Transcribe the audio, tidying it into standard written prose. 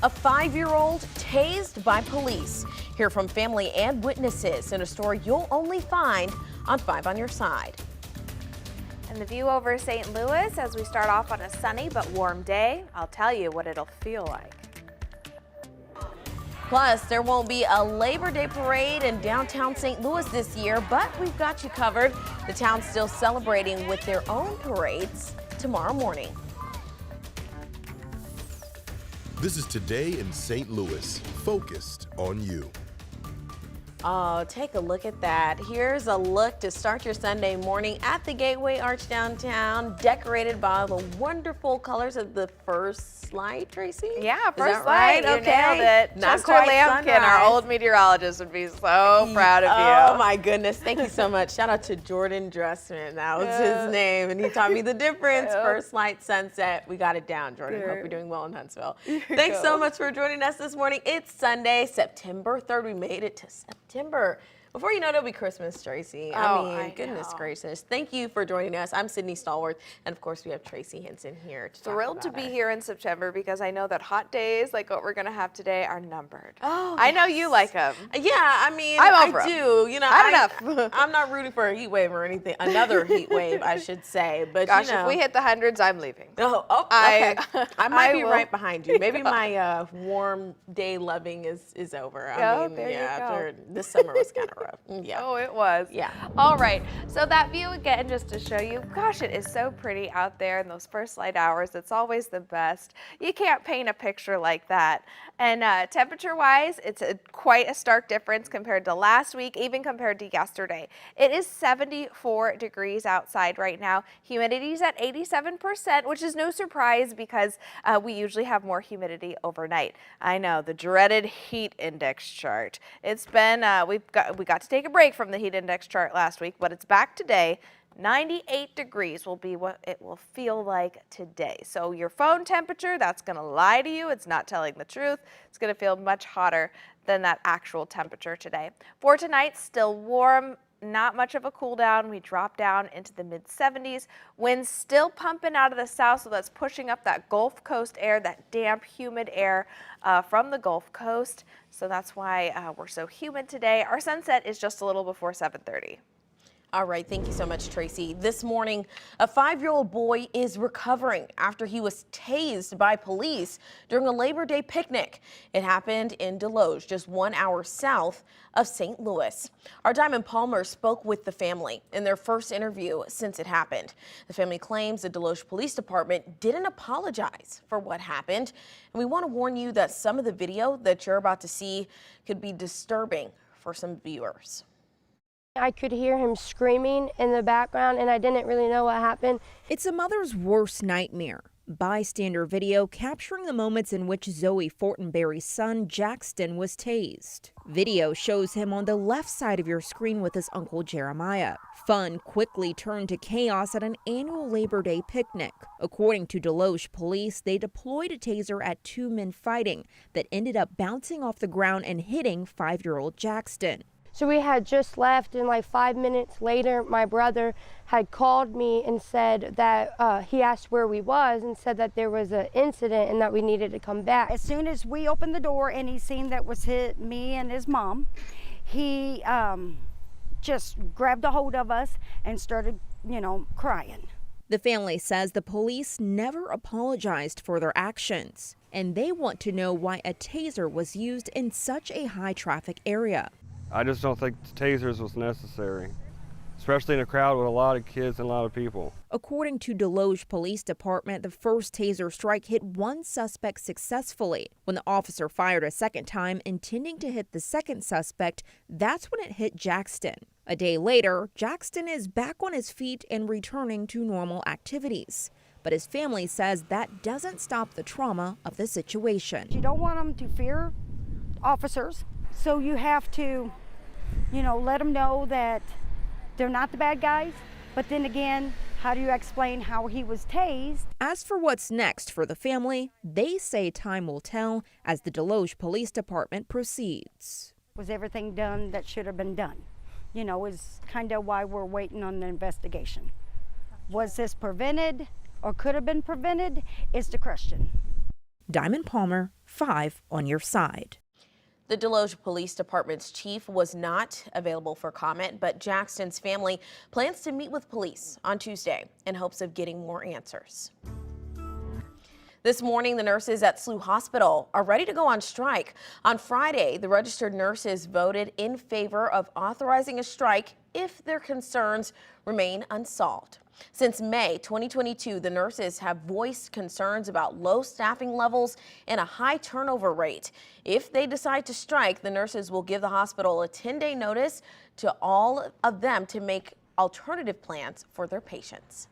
A 5-year-old tased by police. Hear from family and witnesses in a story you'll only find on 5 on Your Side. And the view over St. Louis as we start off on a sunny but warm day. I'll tell you what it'll feel like. Plus, there won't be a Labor Day parade in downtown St. Louis this year, but we've got you covered. The town's still celebrating with their own parades tomorrow morning. This is Today in St. Louis, focused on you. Oh, take a look at that. Here's a look to start your Sunday morning at the Gateway Arch downtown, decorated by the wonderful colors of the first light, Tracy? Yeah, first light. Right? You Okay. nailed it. Not Chester quite Lampkin, our sunrise. old meteorologist, would be so proud of you. Oh my goodness, thank you so much. Shout out to Jordan Dressman, that was his name, and he taught me the difference. First light, sunset, we got it down, Jordan. Hope you're doing well in Huntsville. Thanks so much for joining us this morning. It's Sunday, September 3rd. We made it to September. Before you know it, it'll be Christmas, Tracy. I goodness gracious. Thank you for joining us. I'm Sydney Stallworth, and of course we have Tracy Henson here. Thrilled to be here in September because I know that hot days like what we're going to have today are numbered. Oh, I know you like them. Yeah, I mean, I'm over I do. You know, enough. I'm not rooting for a heat wave or anything. Another heat wave, I should say. But gosh, you know, if we hit the hundreds, I'm leaving. Okay. I might be will. right behind you. Maybe my warm day loving is over. I mean, there you go. This summer was kind of rough. Yeah. Oh, it was. Yeah. All right. So that view again, just to show you, gosh, it is so pretty out there in those first light hours. It's always the best. You can't paint a picture like that. And temperature-wise, it's quite a stark difference compared to last week, even compared to yesterday. It is 74 degrees outside right now. Humidity's at 87%, which is no surprise because we usually have more humidity overnight. I know, the dreaded heat index chart. It's been, we got to take a break from the heat index chart last week, but it's back today. 98 degrees will be what it will feel like today. So your phone temperature, that's going to lie to you. It's not telling the truth. It's going to feel much hotter than that actual temperature today. For tonight, still warm. Not much of a cool down. We drop down into the mid 70s. Winds still pumping out of the south, so that's pushing up that Gulf Coast air, that damp, humid air from the Gulf Coast. So that's why we're so humid today. Our sunset is just a little before 7:30. All right, thank you so much, Tracy. This morning, a 5-year-old boy is recovering after he was tased by police during a Labor Day picnic. It happened in Deloge, just 1 hour south of St. Louis. Our Diamond Palmer spoke with the family in their first interview since it happened. The family claims the Deloge Police Department didn't apologize for what happened. And we want to warn you that some of the video that you're about to see could be disturbing for some viewers. I could hear him screaming in the background, and I didn't really know what happened. It's a mother's worst nightmare. Bystander video capturing the moments in which Zoe Fortenberry's son, Jackson, was tased. Video shows him on the left side of your screen with his uncle Jeremiah. Fun quickly turned to chaos at an annual Labor Day picnic. According to Deloge police, they deployed a taser at 2 men fighting that ended up bouncing off the ground and hitting 5-year-old Jackson. So we had just left, and like 5 minutes later, my brother had called me and said that he asked where we was and said that there was an incident and that we needed to come back. As soon as we opened the door and he seen that was me and his mom, he just grabbed a hold of us and started, crying. The family says the police never apologized for their actions, and they want to know why a taser was used in such a high traffic area. I just don't think tasers was necessary, especially in a crowd with a lot of kids and a lot of people. According to Deloge Police Department, the first taser strike hit one suspect successfully. When the officer fired a second time, intending to hit the second suspect, that's when it hit Jackson. A day later, Jackson is back on his feet and returning to normal activities. But his family says that doesn't stop the trauma of the situation. You don't want them to fear officers. So you have to, let them know that they're not the bad guys. But then again, how do you explain how he was tased? As for what's next for the family, they say time will tell as the Deloge Police Department proceeds. Was everything done that should have been done? Is kind of why we're waiting on the investigation. Was this prevented or could have been prevented is the question. Diamond Palmer, 5 on your side. The Deloge Police Department's chief was not available for comment, but Jackson's family plans to meet with police on Tuesday in hopes of getting more answers. This morning, the nurses at SLU Hospital are ready to go on strike. On Friday, the registered nurses voted in favor of authorizing a strike if their concerns remain unsolved. Since May 2022, the nurses have voiced concerns about low staffing levels and a high turnover rate. If they decide to strike, the nurses will give the hospital a 10-day notice to all of them to make alternative plans for their patients.